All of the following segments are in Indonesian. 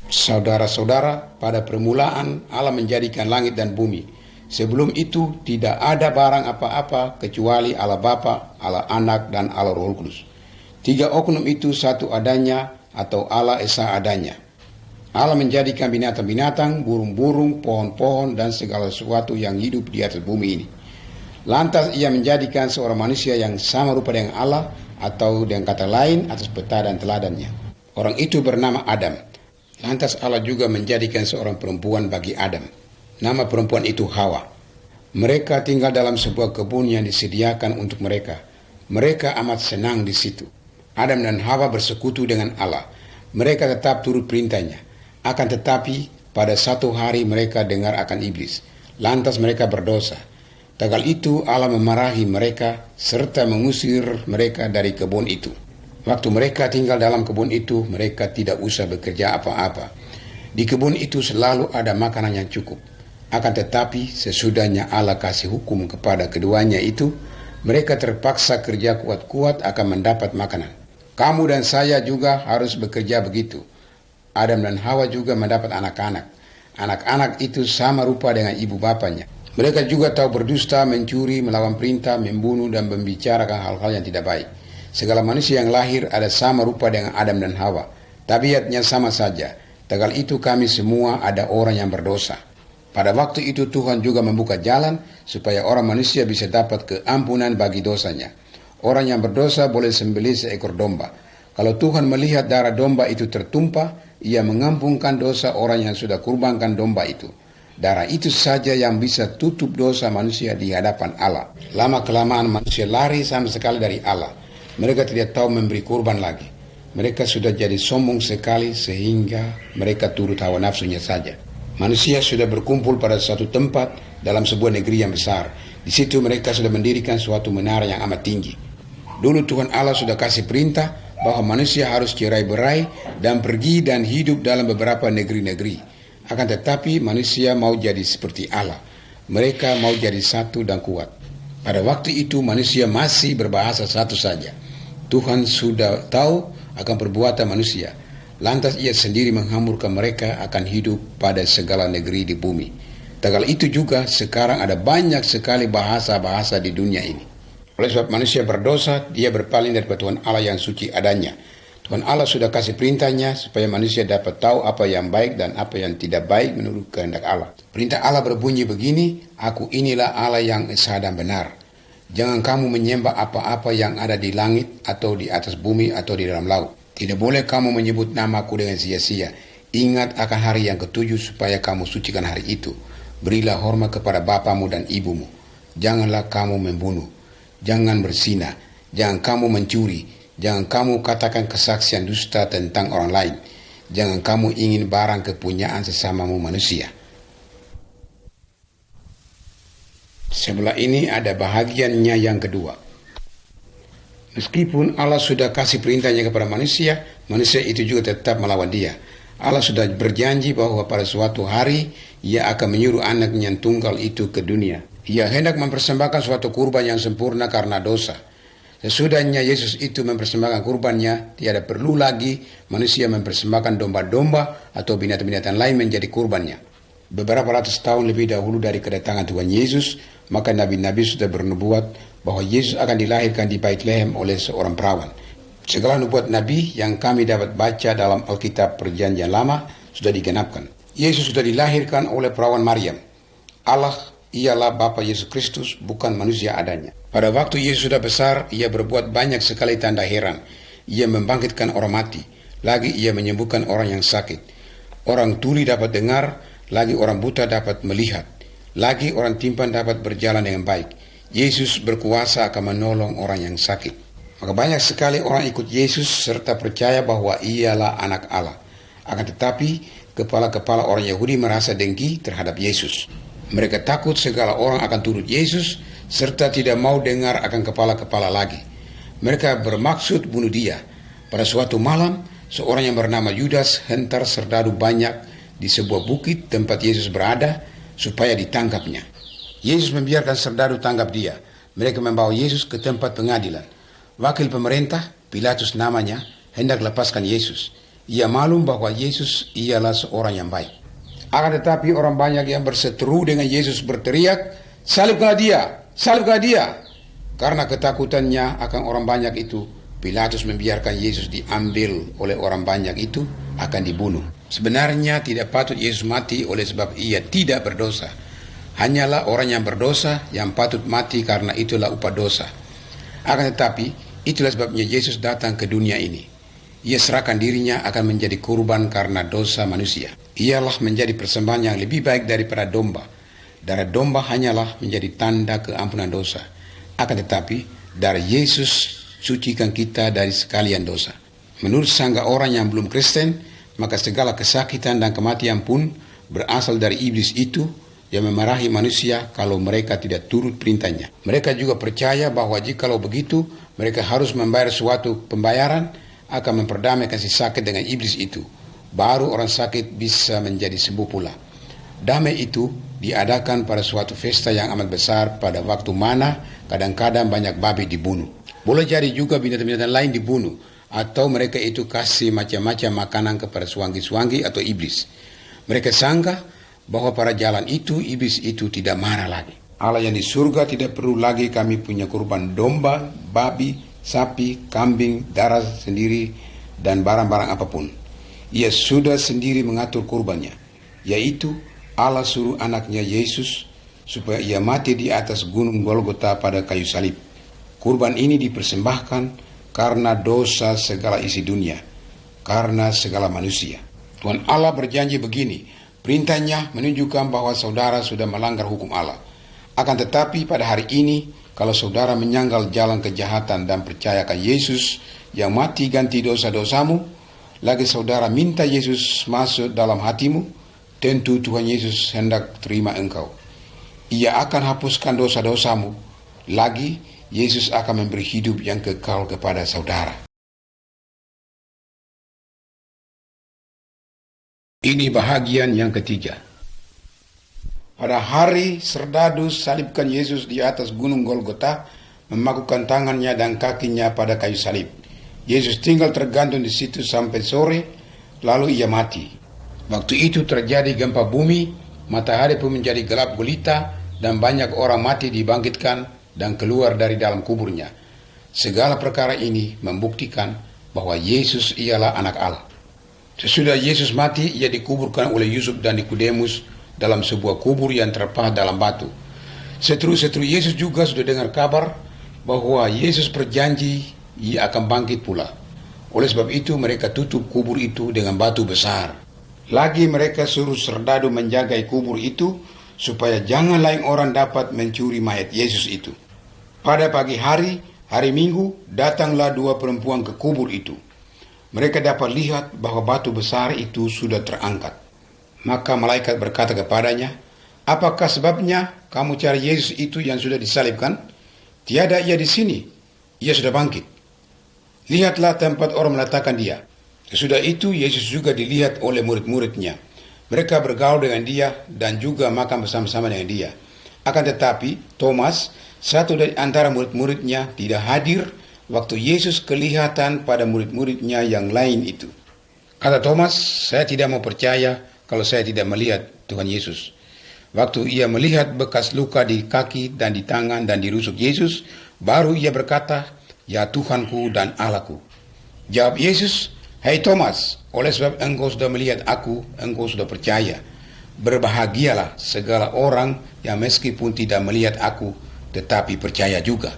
Saudara-saudara, pada permulaan Allah menjadikan langit dan bumi. Sebelum itu tidak ada barang apa-apa kecuali Allah Bapa, Allah Anak, dan Allah Roh Kudus. Tiga oknum itu satu adanya atau Allah Esa adanya. Allah menjadikan binatang-binatang, burung-burung, pohon-pohon, dan segala sesuatu yang hidup di atas bumi ini. Lantas ia menjadikan seorang manusia yang sama rupa dengan Allah, atau dengan kata lain atas peta dan teladannya. Orang itu bernama Adam. Lantas Allah juga menjadikan seorang perempuan bagi Adam. Nama perempuan itu Hawa. Mereka tinggal dalam sebuah kebun yang disediakan untuk mereka. Mereka amat senang di situ. Adam dan Hawa bersekutu dengan Allah. Mereka tetap turut perintahnya. Akan tetapi pada satu hari mereka dengar akan iblis. Lantas mereka berdosa. Tagal itu Allah memarahi mereka serta mengusir mereka dari kebun itu. Waktu mereka tinggal dalam kebun itu, mereka tidak usah bekerja apa-apa. Di kebun itu selalu ada makanan yang cukup. Akan tetapi sesudahnya Allah kasih hukum kepada keduanya itu, mereka terpaksa kerja kuat-kuat akan mendapat makanan. Kamu dan saya juga harus bekerja begitu. Adam dan Hawa juga mendapat anak-anak. Anak-anak itu sama rupa dengan ibu bapanya. Mereka juga tahu berdusta, mencuri, melawan perintah, membunuh, dan membicarakan hal-hal yang tidak baik. Segala manusia yang lahir ada sama rupa dengan Adam dan Hawa. Tabiatnya sama saja. Tagal itu kami semua ada orang yang berdosa. Pada waktu itu Tuhan juga membuka jalan supaya orang manusia bisa dapat keampunan bagi dosanya. Orang yang berdosa boleh sembelih seekor domba. Kalau Tuhan melihat darah domba itu tertumpah, ia mengampunkan dosa orang yang sudah kurbankan domba itu. Darah itu saja yang bisa tutup dosa manusia di hadapan Allah. Lama-kelamaan manusia lari sama sekali dari Allah. Mereka tidak tahu memberi kurban lagi. Mereka sudah jadi sombong sekali sehingga mereka turut hawa nafsunya saja. Manusia sudah berkumpul pada suatu tempat dalam sebuah negeri yang besar. Di situ mereka sudah mendirikan suatu menara yang amat tinggi. Dulu Tuhan Allah sudah kasih perintah bahwa manusia harus cerai-berai dan pergi dan hidup dalam beberapa negeri-negeri. Akan tetapi manusia mau jadi seperti Allah. Mereka mau jadi satu dan kuat. Pada waktu itu manusia masih berbahasa satu saja. Tuhan sudah tahu akan perbuatan manusia. Lantas ia sendiri menghamburkan mereka akan hidup pada segala negeri di bumi. Tagal itu juga sekarang ada banyak sekali bahasa-bahasa di dunia ini. Oleh sebab manusia berdosa, dia berpaling dari Tuhan Allah yang suci adanya. Tuhan Allah sudah kasih perintahnya supaya manusia dapat tahu apa yang baik dan apa yang tidak baik menurut kehendak Allah. Perintah Allah berbunyi begini, Aku inilah Allah yang esa dan benar. Jangan kamu menyembah apa-apa yang ada di langit atau di atas bumi atau di dalam laut. Tidak boleh kamu menyebut namaku dengan sia-sia. Ingat akan hari yang ketujuh supaya kamu sucikan hari itu. Berilah hormat kepada bapamu dan ibumu. Janganlah kamu membunuh. Jangan berzina. Jangan kamu mencuri. Jangan kamu katakan kesaksian dusta tentang orang lain. Jangan kamu ingin barang kepunyaan sesamamu manusia. Sebelah ini ada bahagiannya yang kedua. Meskipun Allah sudah kasih perintahnya kepada manusia, manusia itu juga tetap melawan dia. Allah sudah berjanji bahwa pada suatu hari ia akan menyuruh anaknya yang tunggal itu ke dunia. Ia hendak mempersembahkan suatu kurban yang sempurna karena dosa. Sesudahnya Yesus itu mempersembahkan kurbannya, tiada perlu lagi manusia mempersembahkan domba-domba atau binatang-binatang lain menjadi kurbannya. Beberapa ratus tahun lebih dahulu dari kedatangan Tuhan Yesus, maka nabi-nabi sudah bernubuat bahwa Yesus akan dilahirkan di Bethlehem oleh seorang perawan. Segala nubuat nabi yang kami dapat baca dalam Alkitab Perjanjian Lama sudah digenapkan. Yesus sudah dilahirkan oleh perawan Maryam. Allah ialah Bapa Yesus Kristus, bukan manusia adanya. Pada waktu Yesus sudah besar, ia berbuat banyak sekali tanda heran. Ia membangkitkan orang mati, lagi ia menyembuhkan orang yang sakit. Orang tuli dapat dengar, lagi orang buta dapat melihat, lagi orang timpan dapat berjalan dengan baik. Yesus berkuasa akan menolong orang yang sakit. Maka banyak sekali orang ikut Yesus serta percaya bahwa ialah anak Allah. Akan tetapi kepala-kepala orang Yahudi merasa dengki terhadap Yesus. Mereka takut segala orang akan turut Yesus serta tidak mau dengar akan kepala-kepala lagi. Mereka bermaksud bunuh dia. Pada suatu malam, seorang yang bernama Yudas hentar serdadu banyak di sebuah bukit tempat Yesus berada supaya ditangkapnya. Yesus membiarkan serdadu tangkap dia. Mereka membawa Yesus ke tempat pengadilan. Wakil pemerintah, Pilatus namanya, hendak lepaskan Yesus. Ia malum bahwa Yesus ialah seorang yang baik. Akan tetapi orang banyak yang berseteru dengan Yesus berteriak, "Salibkanlah dia! Salibkanlah dia!" Karena ketakutannya akan orang banyak itu, Pilatus membiarkan Yesus diambil oleh orang banyak itu akan dibunuh. Sebenarnya tidak patut Yesus mati oleh sebab ia tidak berdosa. Hanyalah orang yang berdosa yang patut mati karena itulah upah dosa. Akan tetapi itulah sebabnya Yesus datang ke dunia ini. Ia serahkan dirinya akan menjadi kurban karena dosa manusia. Ialah menjadi persembahan yang lebih baik daripada domba. Darah domba hanyalah menjadi tanda keampunan dosa. Akan tetapi darah Yesus sucikan kita dari sekalian dosa. Menurut sangka orang yang belum Kristen, maka segala kesakitan dan kematian pun berasal dari iblis itu yang memarahi manusia kalau mereka tidak turut perintahnya. Mereka juga percaya bahwa jikalau begitu, mereka harus membayar suatu pembayaran akan memperdamaikan si sakit dengan iblis itu. Baru orang sakit bisa menjadi sembuh pula. Damai itu diadakan pada suatu pesta yang amat besar pada waktu mana kadang-kadang banyak babi dibunuh. Boleh jadi juga binatang-binatang lain dibunuh, atau mereka itu kasih macam-macam makanan kepada suanggi-suanggi atau iblis. Mereka sangka bahwa pada jalan itu iblis itu tidak marah lagi. Allah yang di surga tidak perlu lagi kami punya kurban domba, babi, sapi, kambing, darah sendiri, dan barang-barang apapun. Ia sudah sendiri mengatur kurbannya, yaitu Allah suruh anaknya Yesus supaya ia mati di atas gunung Golgota pada kayu salib. Kurban ini dipersembahkan karena dosa segala isi dunia, karena segala manusia. Tuhan Allah berjanji begini, perintahnya menunjukkan bahwa saudara sudah melanggar hukum Allah. Akan tetapi pada hari ini, kalau saudara menyanggal jalan kejahatan dan percayakan Yesus yang mati ganti dosa-dosamu, lagi saudara minta Yesus masuk dalam hatimu, tentu Tuhan Yesus hendak terima engkau. Ia akan hapuskan dosa-dosamu, lagi Yesus akan memberi hidup yang kekal kepada saudara. Ini bahagian yang ketiga. Pada hari serdadu salibkan Yesus di atas gunung Golgota, memakukan tangannya dan kakinya pada kayu salib. Yesus tinggal tergantung di situ sampai sore, lalu ia mati. Waktu itu terjadi gempa bumi, matahari pun menjadi gelap gulita, dan banyak orang mati dibangkitkan dan keluar dari dalam kuburnya. Segala perkara ini membuktikan bahwa Yesus ialah anak Allah. Sesudah Yesus mati, ia dikuburkan oleh Yusuf dan Nikodemus dalam sebuah kubur yang terpahat dalam batu. Seteru-seteru Yesus juga sudah dengar kabar bahwa Yesus berjanji ia akan bangkit pula. Oleh sebab itu mereka tutup kubur itu dengan batu besar. Lagi mereka suruh serdadu menjaga kubur itu supaya jangan lain orang dapat mencuri mayat Yesus itu. Pada pagi hari, hari Minggu, datanglah dua perempuan ke kubur itu. Mereka dapat lihat bahwa batu besar itu sudah terangkat. Maka malaikat berkata kepadanya, "Apakah sebabnya kamu cari Yesus itu yang sudah disalibkan? Tiada ia di sini, ia sudah bangkit. Lihatlah tempat orang meletakkan dia." Sesudah itu Yesus juga dilihat oleh murid-muridnya. Mereka bergaul dengan dia dan juga makan bersama-sama dengan dia. Akan tetapi Thomas, satu dari antara murid-muridnya, tidak hadir waktu Yesus kelihatan pada murid-muridnya yang lain itu. Kata Thomas, "Saya tidak mau percaya kalau saya tidak melihat Tuhan Yesus." Waktu ia melihat bekas luka di kaki dan di tangan dan di rusuk Yesus, baru ia berkata, "Ya Tuhanku dan Allahku." Jawab Yesus, "Hai Thomas, oleh sebab engkau sudah melihat aku, engkau sudah percaya. Berbahagialah segala orang yang meskipun tidak melihat aku, tetapi percaya juga."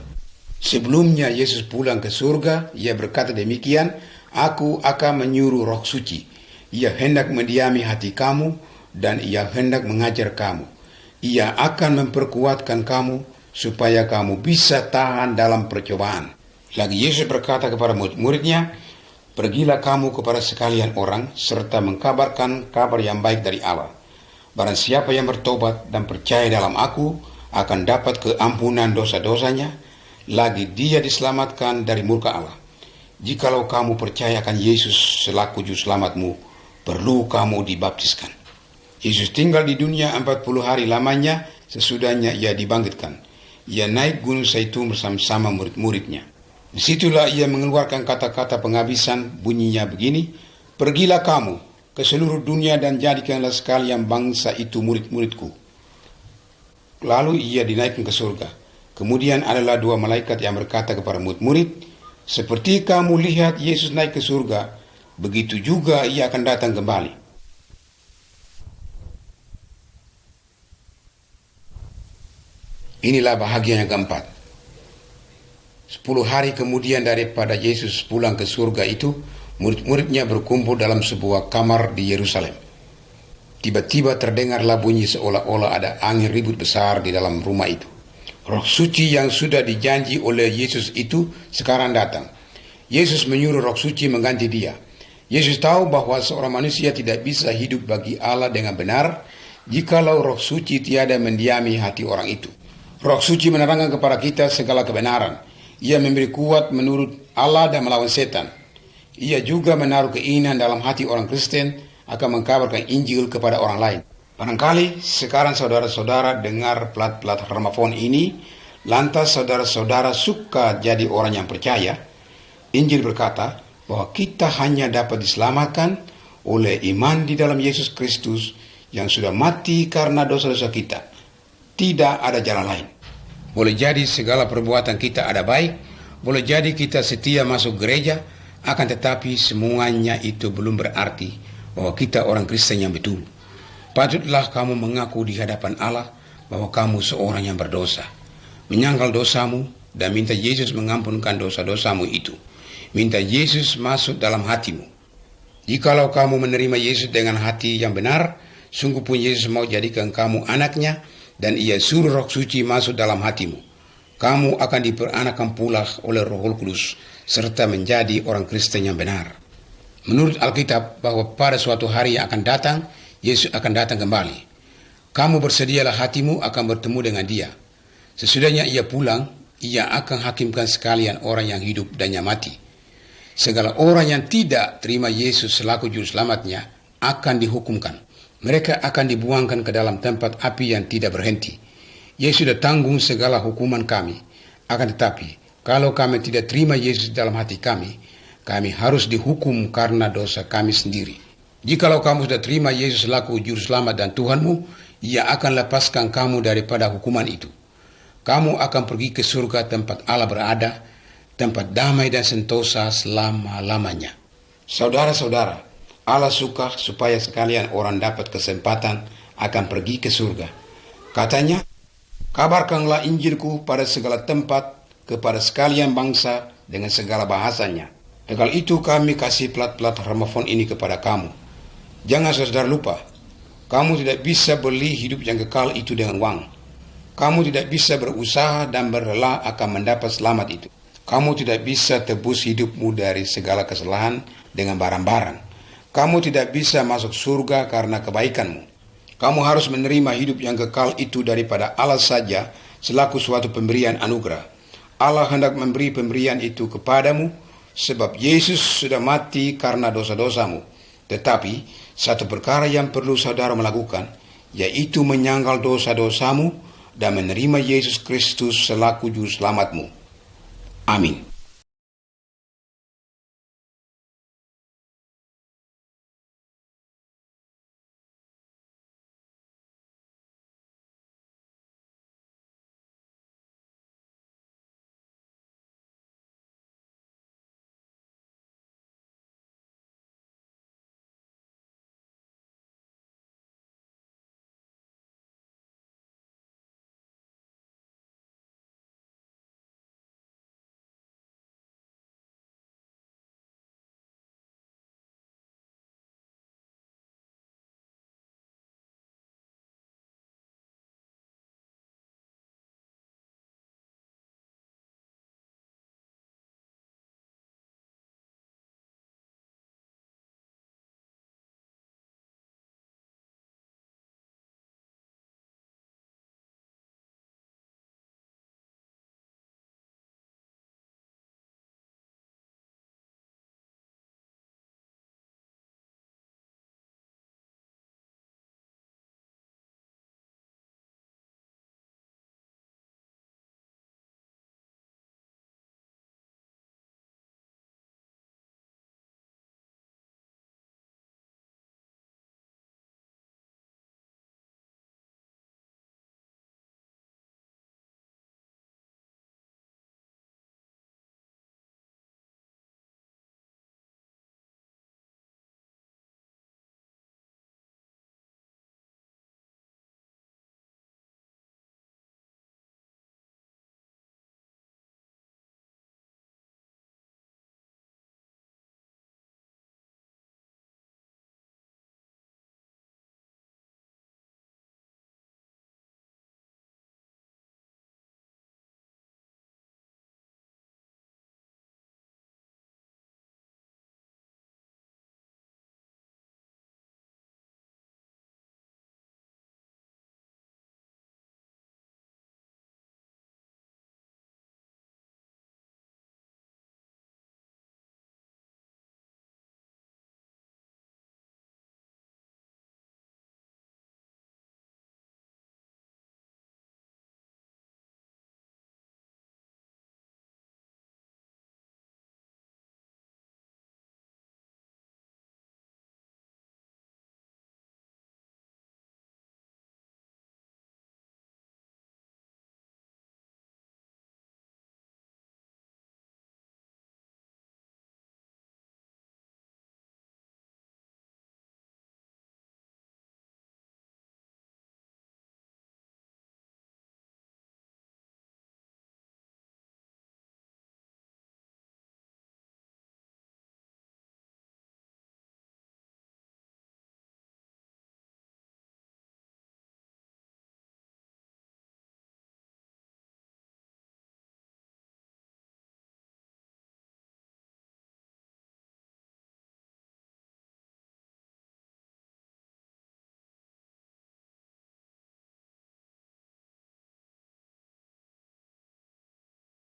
Sebelumnya Yesus pulang ke surga, ia berkata demikian, "Aku akan menyuruh Roh Suci. Ia hendak mendiami hati kamu dan ia hendak mengajar kamu. Ia akan memperkuatkan kamu supaya kamu bisa tahan dalam percobaan." Lagi Yesus berkata kepada murid-muridnya, "Pergilah kamu kepada sekalian orang serta mengkabarkan kabar yang baik dari Allah. Barang siapa yang bertobat dan percaya dalam aku akan dapat keampunan dosa-dosanya, lagi dia diselamatkan dari murka Allah. Jikalau kamu percayakan Yesus selaku juru selamatmu, perlu kamu dibaptiskan." Yesus tinggal di dunia 40 hari lamanya sesudahnya ia dibangkitkan. Ia naik gunung Zaitun bersama-sama murid-muridnya. Disitulah ia mengeluarkan kata-kata penghabisan, bunyinya begini, Pergilah kamu ke seluruh dunia dan jadikanlah sekalian bangsa itu murid-muridku. Lalu ia dinaikkan ke surga. Kemudian adalah dua malaikat yang berkata kepada murid-murid, seperti kamu lihat Yesus naik ke surga, begitu juga ia akan datang kembali. Inilah bahagia yang keempat. 10 hari kemudian daripada Yesus pulang ke surga itu, murid-muridnya berkumpul dalam sebuah kamar di Yerusalem. Tiba-tiba terdengarlah bunyi seolah-olah ada angin ribut besar di dalam rumah itu. Roh suci yang sudah dijanji oleh Yesus itu sekarang datang. Yesus menyuruh Roh Suci mengganti dia. Yesus tahu bahwa seorang manusia tidak bisa hidup bagi Allah dengan benar jikalau Roh Suci tiada mendiami hati orang itu. Roh Suci menerangkan kepada kita segala kebenaran. Ia memberi kuat menurut Allah dan melawan setan. Ia juga menaruh keinginan dalam hati orang Kristen akan mengkabarkan Injil kepada orang lain. Barangkali sekarang saudara-saudara dengar plat-plat gramafon ini, lantas saudara-saudara suka jadi orang yang percaya. Injil berkata bahwa kita hanya dapat diselamatkan oleh iman di dalam Yesus Kristus yang sudah mati karena dosa-dosa kita. Tidak ada jalan lain. Boleh jadi segala perbuatan kita ada baik, boleh jadi kita setia masuk gereja, akan tetapi semuanya itu belum berarti bahwa kita orang Kristen yang betul. Patutlah kamu mengaku di hadapan Allah bahwa kamu seorang yang berdosa. Menyangkal dosamu dan minta Yesus mengampunkan dosa-dosamu itu. Minta Yesus masuk dalam hatimu. Jikalau kamu menerima Yesus dengan hati yang benar, sungguh pun Yesus mau jadikan kamu anaknya dan ia suruh Roh Suci masuk dalam hatimu. Kamu akan diperanakan pula oleh Roh Kudus serta menjadi orang Kristen yang benar. Menurut Alkitab bahwa pada suatu hari yang akan datang, Yesus akan datang kembali. Kamu bersedialah hatimu akan bertemu dengan dia. Sesudahnya ia pulang, ia akan hakimkan sekalian orang yang hidup dan yang mati. Segala orang yang tidak terima Yesus selaku juru selamatnya akan dihukumkan. Mereka akan dibuangkan ke dalam tempat api yang tidak berhenti. Yesus sudah tanggung segala hukuman kami. Akan tetapi, kalau kami tidak terima Yesus dalam hati kami harus dihukum karena dosa kami sendiri. Jikalau kamu sudah terima Yesus selaku juru selamat dan Tuhanmu, ia akan lepaskan kamu daripada hukuman itu. Kamu akan pergi ke surga tempat Allah berada, tempat damai dan sentosa selama-lamanya. Saudara-saudara, Allah suka supaya sekalian orang dapat kesempatan akan pergi ke surga. Katanya, kabarkanlah Injilku pada segala tempat kepada sekalian bangsa dengan segala bahasanya. Dengan itu kami kasih plat-plat gramafon ini kepada kamu. Jangan saudara lupa, kamu tidak bisa beli hidup yang kekal itu dengan uang. Kamu tidak bisa berusaha dan berrela akan mendapat selamat itu. Kamu tidak bisa tebus hidupmu dari segala kesalahan dengan barang-barang. Kamu tidak bisa masuk surga karena kebaikanmu. Kamu harus menerima hidup yang kekal itu daripada Allah saja selaku suatu pemberian anugerah. Allah hendak memberi pemberian itu kepadamu sebab Yesus sudah mati karena dosa-dosamu. Tetapi satu perkara yang perlu saudara melakukan, yaitu menyangkal dosa-dosamu dan menerima Yesus Kristus selaku juru selamatmu. Amin.